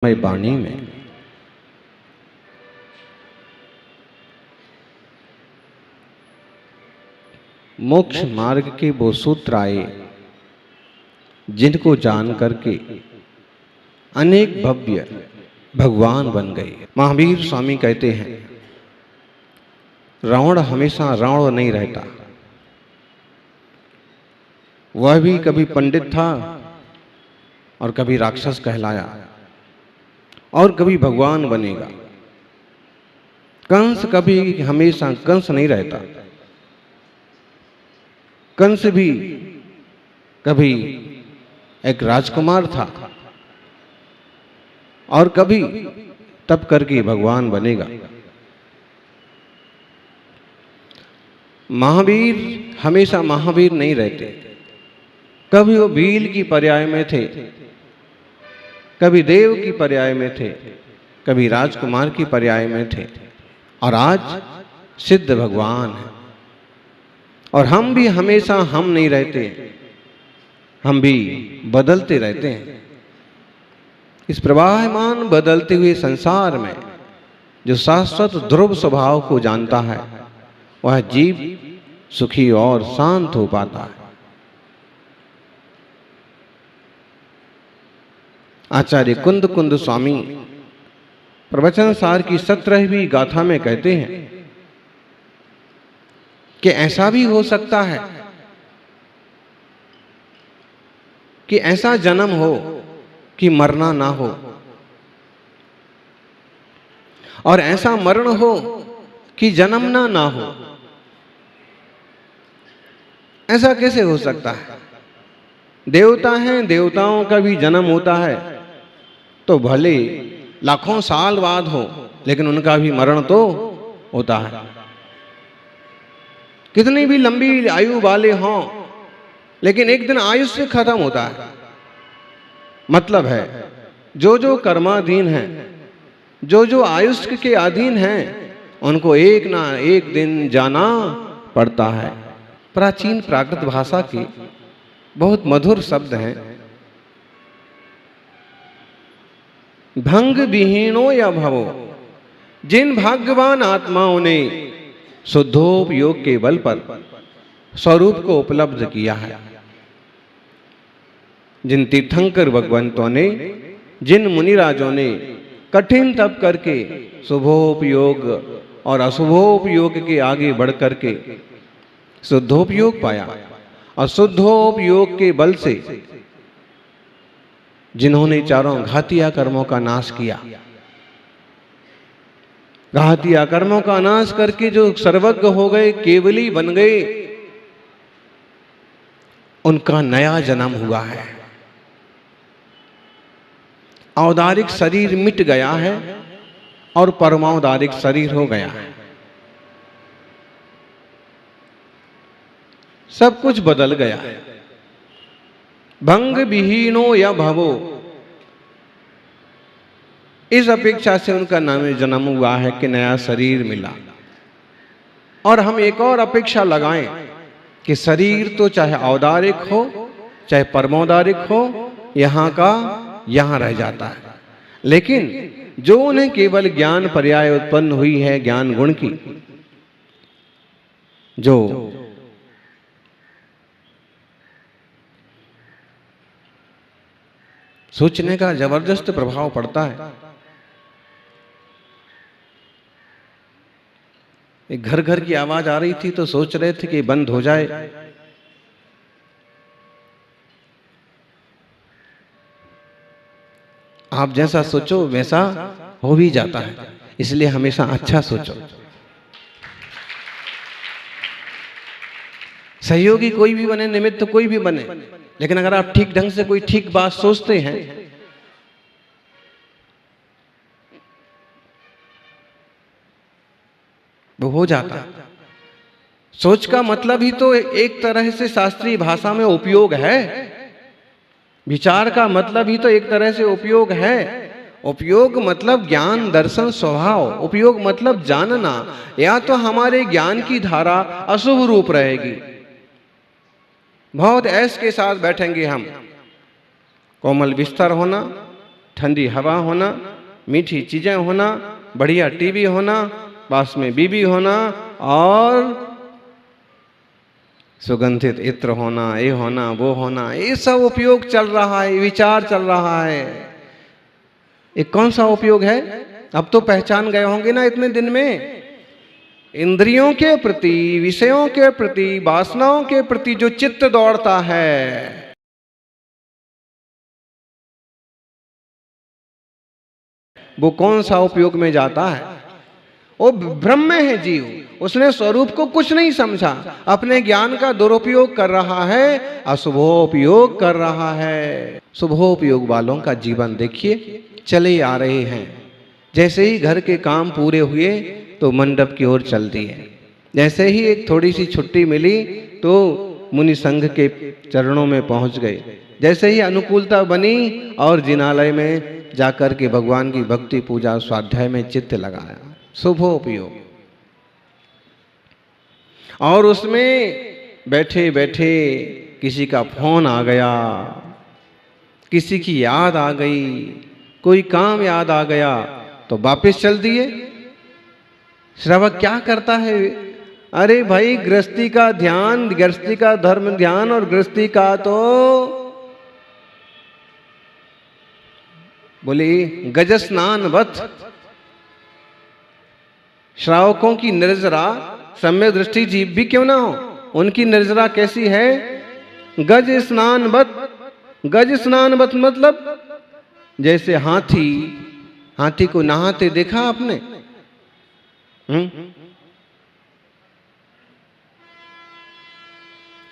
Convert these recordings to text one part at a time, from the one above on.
मैं वाणी में मोक्ष मार्ग के वो सूत्र आए जिनको जान करके अनेक भव्य भगवान बन गए। महावीर स्वामी कहते हैं रावण हमेशा रावण नहीं रहता। वह भी कभी पंडित था और कभी राक्षस कहलाया और कभी भगवान बनेगा। कंस कभी हमेशा कंस नहीं रहता। कंस भी कभी एक राजकुमार था और कभी तप करके भगवान बनेगा। महावीर हमेशा महावीर नहीं रहते। कभी वो भील की पर्याय में थे, कभी देव की पर्याय में थे, कभी राजकुमार की पर्याय में थे और आज सिद्ध भगवान है। और हम भी हमेशा हम नहीं रहते, हम भी बदलते रहते हैं। इस प्रवाहमान बदलते हुए संसार में जो शाश्वत ध्रुव स्वभाव को जानता है वह जीव सुखी और शांत हो पाता है। आचार्य कुंद कुंद स्वामी प्रवचन सार की 17वीं गाथा में कहते हैं कि ऐसा भी हो सकता है कि ऐसा जन्म हो कि मरना ना हो और ऐसा मरण हो कि जन्मना ना हो। ऐसा कैसे हो सकता है? देवता हैं, देवताओं का भी जन्म होता है तो भले लाखों साल बाद हो लेकिन उनका भी मरण तो होता है। कितनी भी लंबी आयु वाले हों लेकिन एक दिन आयुष्य खत्म होता है। मतलब है जो जो कर्माधीन हैं, जो जो आयुष्य के अधीन हैं, उनको एक ना एक दिन जाना पड़ता है। प्राचीन प्राकृत भाषा के बहुत मधुर शब्द हैं। भंग विहीनो या भवो, जिन भाग्यवान आत्माओं ने शुद्धोपयोग के बल पर स्वरूप को उपलब्ध किया है, जिन तीर्थंकर भगवंतों ने, जिन मुनिराजों ने कठिन तप करके शुभोपयोग और अशुभोपयोग के आगे बढ़ करके शुद्धोपयोग पाया और शुद्धोपयोग के बल से जिन्होंने चारों घातिया कर्मों का नाश किया, घातिया कर्मों का नाश करके जो सर्वज्ञ हो गए, केवली बन गए, उनका नया जन्म हुआ है। औदारिक शरीर मिट गया है और परमौदारिक शरीर हो गया है। सब कुछ बदल गया है। भंग विहीनो या भवो, इस अपेक्षा से उनका नाम जन्म हुआ है कि नया शरीर मिला। और हम एक और अपेक्षा लगाएं कि शरीर तो चाहे औदारिक हो चाहे परमौदारिक हो, यहां का यहां रह जाता है। लेकिन जो उन्हें केवल ज्ञान पर्याय उत्पन्न हुई है, ज्ञान गुण की, जो सोचने का जबरदस्त प्रभाव पड़ता है। एक घर घर की आवाज आ रही थी तो सोच रहे थे कि बंद हो जाए। आप जैसा सोचो वैसा हो भी जाता है, इसलिए हमेशा अच्छा सोचो। सहयोगी कोई भी बने, निमित्त कोई भी बने, लेकिन अगर आप ठीक ढंग से कोई ठीक बात सोचते हैं वो हो जाता है। सोच का मतलब ही तो एक तरह से शास्त्रीय भाषा में उपयोग है। विचार का मतलब ही तो एक तरह से उपयोग है। उपयोग मतलब ज्ञान, दर्शन, स्वभाव। उपयोग मतलब जानना। या तो हमारे ज्ञान की धारा अशुभ रूप रहेगी, बहुत ऐश के साथ बैठेंगे हम, कोमल बिस्तर होना, ठंडी हवा होना, मीठी चीजें होना, बढ़िया टीवी होना, पास में बीबी होना और सुगंधित इत्र होना, ये होना वो होना, ये सब उपयोग चल रहा है, विचार चल रहा है। ये कौन सा उपयोग है? अब तो पहचान गए होंगे ना इतने दिन में। इंद्रियों के प्रति, विषयों के प्रति, वासनाओं के प्रति जो चित्त दौड़ता है, वो कौन सा उपयोग में जाता है? वो ब्रह्म है जीव, उसने स्वरूप को कुछ नहीं समझा, अपने ज्ञान का दुरुपयोग कर रहा है, अशुभोपयोग कर रहा है। शुभोपयोग वालों का जीवन देखिए, चले आ रहे हैं। जैसे ही घर के काम पूरे हुए तो मंडप की ओर चल दिए। जैसे ही एक थोड़ी सी छुट्टी मिली तो मुनि संघ के चरणों में पहुंच गए। जैसे ही अनुकूलता बनी और जिनालय में जाकर के भगवान की भक्ति पूजा स्वाध्याय में चित्त लगाया। शुभोपयोग। और उसमें बैठे बैठे किसी का फोन आ गया, किसी की याद आ गई, कोई काम याद आ गया तो वापस चल दिए। श्रावक क्या करता है? अरे भाई, गृहस्थी का ध्यान, गृहस्थी का धर्म ध्यान और गृहस्थी का तो बोले गज स्नानवत। श्रावकों की निर्जरा सम्यक दृष्टि जीव भी क्यों ना हो, उनकी निर्जरा कैसी है? गज स्नानवत। गज स्नानवत मतलब जैसे हाथी को नहाते देखा आपने?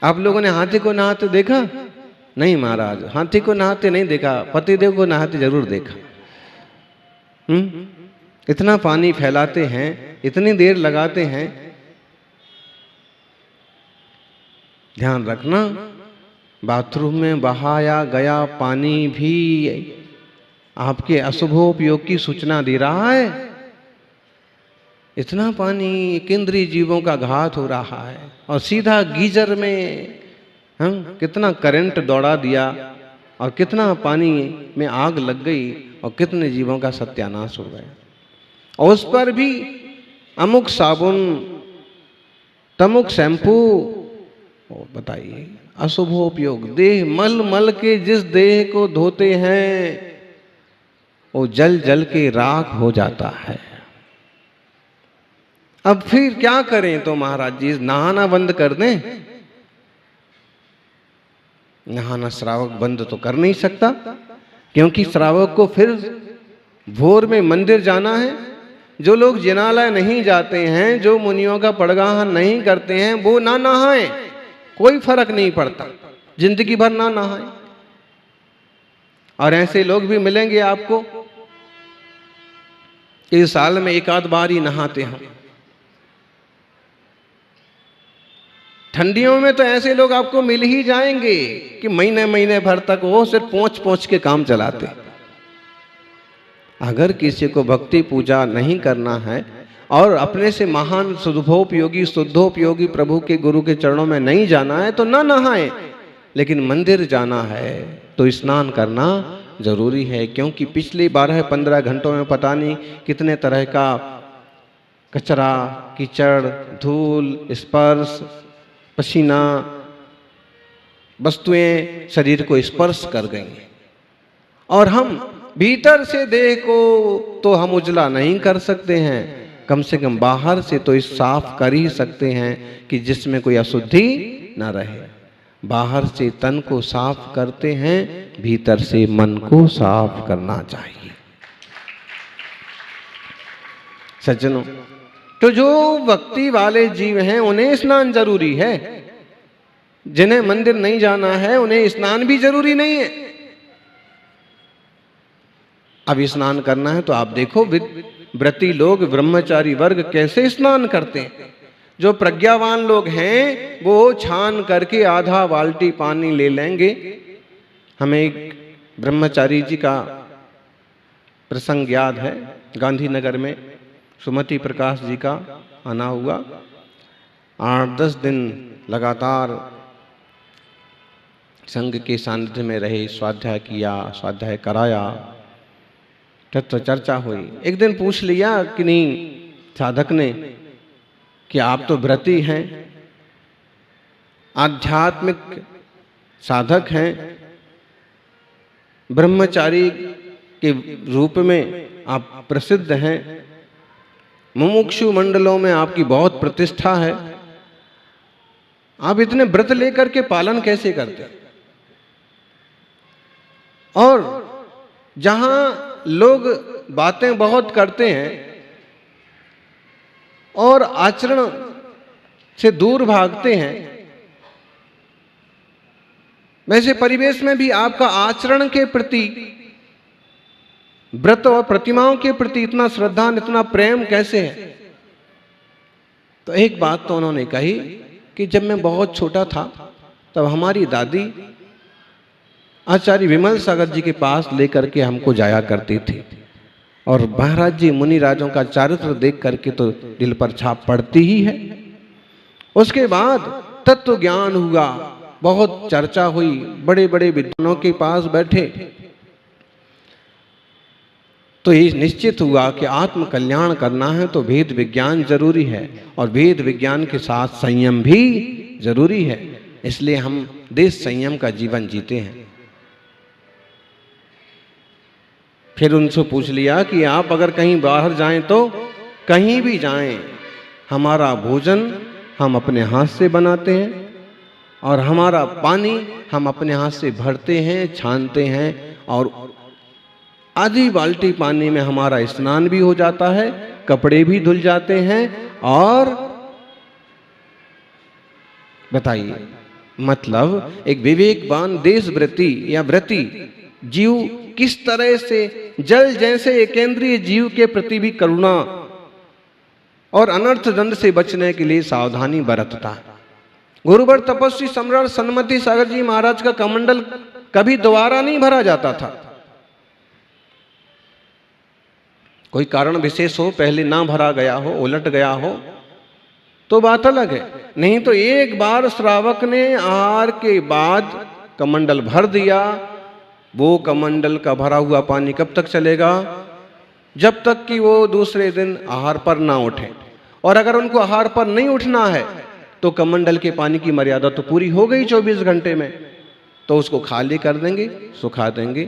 आप लोगों ने हाथी को नहाते देखा? नहीं महाराज, हाथी को नहाते नहीं देखा, पतिदेव को नहाते जरूर देखा। इतना पानी फैलाते हैं, इतनी देर लगाते हैं। ध्यान रखना, बाथरूम में बहाया गया पानी भी आपके अशुभोपयोग की सूचना दे रहा है। इतना पानी केंद्रीय जीवों का घात हो रहा है। और सीधा गीजर में हम कितना करंट दौड़ा दिया और कितना पानी में आग लग गई और कितने जीवों का सत्यानाश हो गया। और उस पर भी अमुक साबुन, तमुक शैम्पू। बताइए, अशुभोपयोग। देह मल मल के जिस देह को धोते हैं वो जल जल के राख हो जाता है। अब फिर क्या करें? तो महाराज जी नहाना बंद कर दें। नहाना श्रावक बंद तो कर नहीं सकता, क्योंकि श्रावक को फिर भोर में मंदिर जाना है। जो लोग जिनालय नहीं जाते हैं, जो मुनियों का पड़गाहन नहीं करते हैं, वो ना नहाएं, कोई फर्क नहीं पड़ता, जिंदगी भर ना नहाएं। और ऐसे लोग भी मिलेंगे आपको इस साल में एक आध बार ही नहाते हैं। ठंडियों में तो ऐसे लोग आपको मिल ही जाएंगे कि महीने महीने भर तक वो सिर्फ पोंछ पोंछ के काम चलाते। अगर किसी को भक्ति पूजा नहीं करना है और अपने से महान शुद्धोपयोगी शुद्धोपयोगी प्रभु के गुरु के चरणों में नहीं जाना है तो ना नहाए। लेकिन मंदिर जाना है तो स्नान करना जरूरी है, क्योंकि पिछले 12-15 घंटों में पता नहीं कितने तरह का कचरा, कीचड़, धूल, स्पर्श, पसीना, वस्तुएं शरीर को स्पर्श कर गई। और हम भीतर से देह को तो हम उजला नहीं कर सकते हैं, कम से कम बाहर से तो इस साफ कर ही सकते हैं कि जिसमें कोई अशुद्धि न रहे। बाहर से तन को साफ करते हैं, भीतर से मन को साफ करना चाहिए। सज्जनों, तो जो भक्ति वाले जीव हैं उन्हें स्नान जरूरी है। जिन्हें मंदिर नहीं जाना है उन्हें स्नान भी जरूरी नहीं है। अब स्नान करना है तो आप देखो व्रती लोग, ब्रह्मचारी वर्ग कैसे स्नान करते हैं। जो प्रज्ञावान लोग हैं वो छान करके आधा बाल्टी पानी ले लेंगे। हमें एक ब्रह्मचारी जी का प्रसंग याद है। गांधीनगर में सुमति प्रकाश जी का आना हुआ। 8-10 दिन लगातार संघ के सानिध्य में रहे, स्वाध्याय किया, स्वाध्याय कराया। तत्व चर्चा हुई। एक दिन पूछ लिया कि नहीं साधक ने कि आप तो व्रती हैं, आध्यात्मिक साधक हैं, ब्रह्मचारी के रूप में आप प्रसिद्ध हैं, मुमुक्षु मंडलों में आपकी बहुत प्रतिष्ठा है, आप इतने व्रत लेकर के पालन कैसे करते? और जहां लोग बातें बहुत करते हैं और आचरण से दूर भागते हैं, वैसे परिवेश में भी आपका आचरण के प्रति, व्रत और प्रतिमाओं के प्रति इतना श्रद्धा, इतना प्रेम कैसे है? तो एक बात तो उन्होंने कही कि जब मैं बहुत छोटा था तब हमारी दादी आचार्य विमल सागर जी के पास लेकर के हमको जाया करती थी, और महाराज जी मुनि राजों का चारित्र देख करके तो दिल पर छाप पड़ती ही है। उसके बाद तत्व ज्ञान हुआ, बहुत चर्चा हुई, बड़े बड़े विद्वानों के पास बैठे, तो ये निश्चित हुआ कि आत्म कल्याण करना है तो वेद विज्ञान जरूरी है, और वेद विज्ञान के साथ संयम भी जरूरी है। इसलिए हम देश संयम का जीवन जीते हैं। फिर उनसे पूछ लिया कि आप अगर कहीं बाहर जाएं तो कहीं भी जाएं, हमारा भोजन हम अपने हाथ से बनाते हैं और हमारा पानी हम अपने हाथ से भरते हैं, छानते हैं, और आधी बाल्टी पानी में हमारा स्नान भी हो जाता है, कपड़े भी धुल जाते हैं। और बताइए, मतलब एक विवेकवान देशव्रती या व्रती जीव किस तरह से जल जैसे एकेंद्रीय जीव के प्रति भी करुणा और अनर्थ दंड से बचने के लिए सावधानी बरतता है। गुरुवर तपस्वी सम्राट सन्मति सागर जी महाराज का कमंडल कभी दोबारा नहीं भरा जाता था। कोई कारण विशेष हो, पहले ना भरा गया हो, उलट गया हो तो बात अलग है, नहीं तो एक बार श्रावक ने आहार के बाद कमंडल भर दिया, वो कमंडल का भरा हुआ पानी कब तक चलेगा? जब तक कि वो दूसरे दिन आहार पर ना उठे। और अगर उनको आहार पर नहीं उठना है तो कमंडल के पानी की मर्यादा तो पूरी हो गई 24 घंटे में, तो उसको खाली कर देंगे, सुखा देंगे,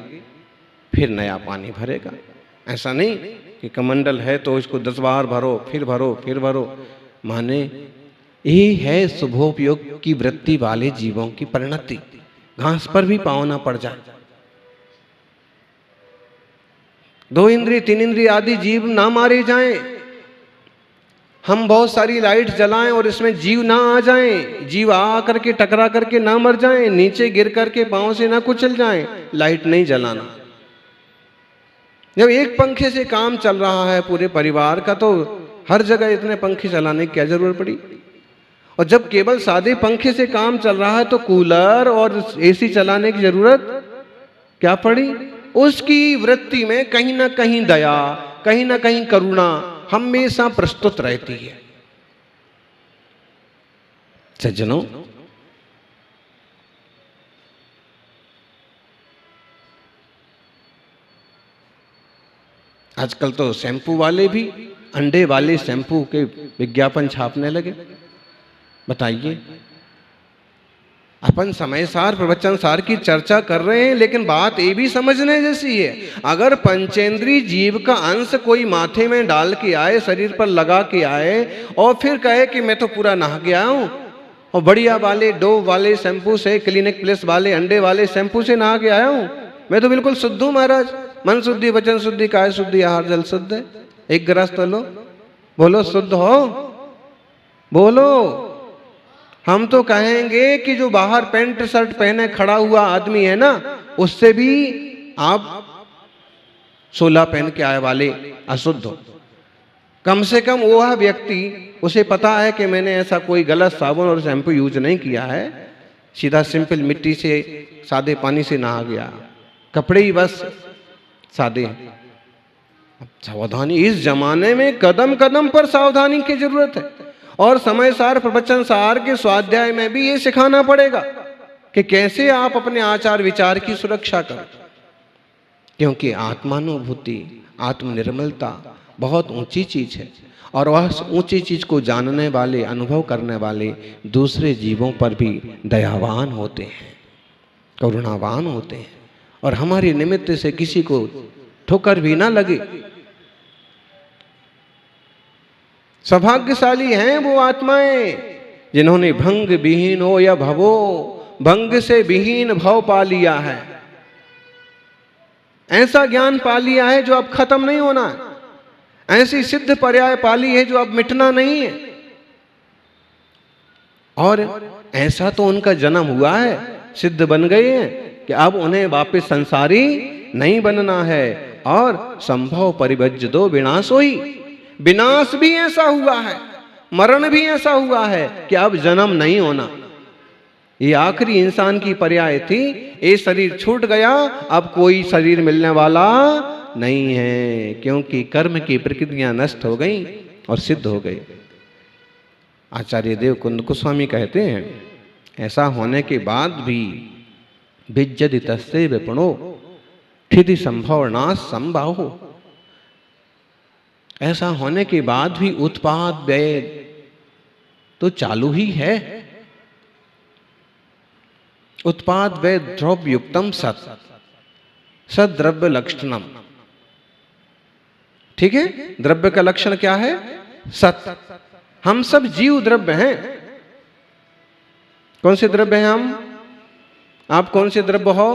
फिर नया पानी भरेगा। ऐसा नहीं कि कमंडल है तो इसको 10 बार भरो, फिर भरो, फिर भरो। माने ये है शुभोपयोग की वृत्ति वाले जीवों की परिणति। घास पर भी पाँव ना पड़ जाए। 2 इंद्रिय 3 इंद्रिय आदि जीव ना मारे जाएं। हम बहुत सारी लाइट जलाएं और इसमें जीव ना आ जाएं, जीव आ करके टकरा करके ना मर जाएं, नीचे गिर करके पांव से ना कुचल जाएं। लाइट नहीं जलाना। जब एक पंखे से काम चल रहा है पूरे परिवार का, तो हर जगह इतने पंखे चलाने की क्या जरूरत पड़ी? और जब केवल सादे पंखे से काम चल रहा है तो कूलर और एसी चलाने की जरूरत क्या पड़ी? उसकी वृत्ति में कहीं ना कहीं दया, कहीं ना कहीं करुणा हमेशा प्रस्तुत रहती है। सज्जनों, आजकल तो शैम्पू वाले भी अंडे वाले शैम्पू के विज्ञापन छापने लगे। बताइए, अपन समय सार प्रवचन सार की चर्चा कर रहे हैं, लेकिन बात ये भी समझने जैसी है। अगर पंचेंद्रीय जीव का अंश कोई माथे में डाल के आए, शरीर पर लगा के आए और फिर कहे कि मैं तो पूरा नहा गया हूं और बढ़िया वाले डोव वाले शैम्पू से, क्लिनिक प्लस वाले अंडे वाले शैम्पू से नहा के आया हूं, मैं तो बिल्कुल शुद्ध हूं महाराज, मन शुद्धि, वचन शुद्धि, काया शुद्धि, आहार जल शुद्ध है, एक गिलास तो लो, बोलो शुद्ध हो, बोलो। हम तो कहेंगे कि जो बाहर पैंट शर्ट पहने खड़ा हुआ आदमी है ना, उससे भी आप 16 पहन के आए वाले अशुद्ध हो। कम से कम वो व्यक्ति, उसे पता है कि मैंने ऐसा कोई गलत साबुन और शैम्पू यूज नहीं किया है, सीधा सिंपल मिट्टी से सादे पानी से नहा गया, कपड़े ही बस सादे। सावधानी, इस जमाने में कदम कदम पर सावधानी की जरूरत है। और समय सार प्रवचन सार के स्वाध्याय में भी ये सिखाना पड़ेगा कि कैसे आप अपने आचार विचार की सुरक्षा करें। क्योंकि आत्मानुभूति, आत्मनिर्मलता बहुत ऊंची चीज है, और वह ऊंची चीज को जानने वाले, अनुभव करने वाले दूसरे जीवों पर भी दयावान होते हैं, करुणावान होते हैं, और हमारी निमित्त से किसी को ठोकर भी ना लगे। सौभाग्यशाली हैं वो आत्माएं जिन्होंने भंग विहीन हो या भवो, भंग से विहीन भव पा लिया है। ऐसा ज्ञान पा लिया है जो अब खत्म नहीं होना है। ऐसी सिद्ध पर्याय पाली है जो अब मिटना नहीं है। और ऐसा तो उनका जन्म हुआ है, सिद्ध बन गए हैं कि अब उन्हें वापस संसारी नहीं बनना है। और संभव परिभज्य दो विनाशो ही, विनाश भी ऐसा हुआ है, मरण भी ऐसा हुआ है कि अब जन्म नहीं होना। ये आखिरी इंसान की पर्याय थी। ये शरीर छूट गया, अब कोई शरीर मिलने वाला नहीं है, क्योंकि कर्म की प्रकृतियां नष्ट हो गई और सिद्ध हो गई। आचार्य देव कुंद गोस्वामी कहते हैं, ऐसा होने के बाद भी विज्जति तस्ते विपणो ठिति संभव नाश संभाहो। ऐसा होने के बाद भी उत्पाद व्यय तो चालू ही है। उत्पाद व्यय द्रव्य युक्तम सत, सद द्रव्य लक्षणम। ठीक है, द्रव्य का लक्षण क्या है? सत। हम सब जीव द्रव्य हैं। कौन से द्रव्य हैं हम? आप कौन से द्रव्य हो?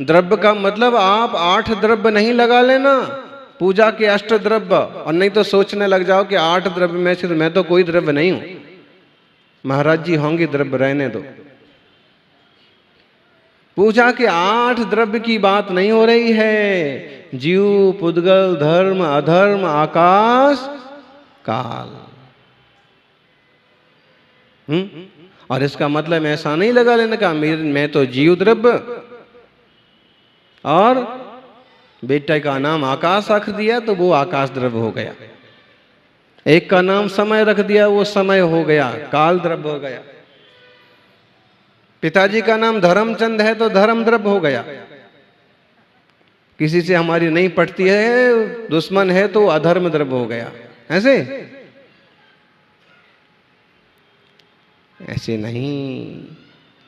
द्रव्य का मतलब आप 8 द्रव्य नहीं लगा लेना, पूजा के 8 द्रव्य, और नहीं तो सोचने लग जाओ कि 8 द्रव्य में से मैं तो कोई द्रव्य नहीं हूं। महाराज जी होंगे द्रव्य, रहने दो। पूजा के 8 द्रव्य की बात नहीं हो रही है। जीव, पुद्गल, धर्म, अधर्म, आकाश, काल। और इसका मतलब ऐसा नहीं लगा लेने का मैं तो जीव द्रव्य, और बेटे का नाम आकाश रख दिया तो वो आकाश द्रव्य हो गया। एक का नाम समय रख दिया, वो समय हो गया, काल द्रव्य हो गया। पिताजी का नाम धर्मचंद है तो धर्म द्रव्य हो गया। किसी से हमारी नहीं पटती है, दुश्मन है तो अधर्म द्रव्य हो गया। ऐसे नहीं।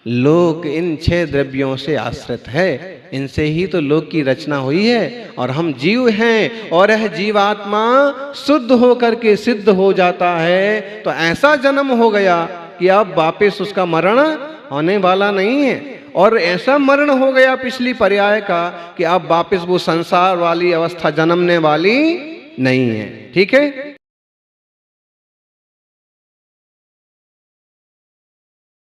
लोक इन 6 द्रव्यों से आश्रित है, इनसे ही तो लोक की रचना हुई है। और हम जीव हैं, और यह जीवात्मा शुद्ध होकर के सिद्ध हो जाता है तो ऐसा जन्म हो गया कि अब वापस उसका मरण होने वाला नहीं है। और ऐसा मरण हो गया पिछली पर्याय का कि अब वापस वो संसार वाली अवस्था जन्मने वाली नहीं है। ठीक है।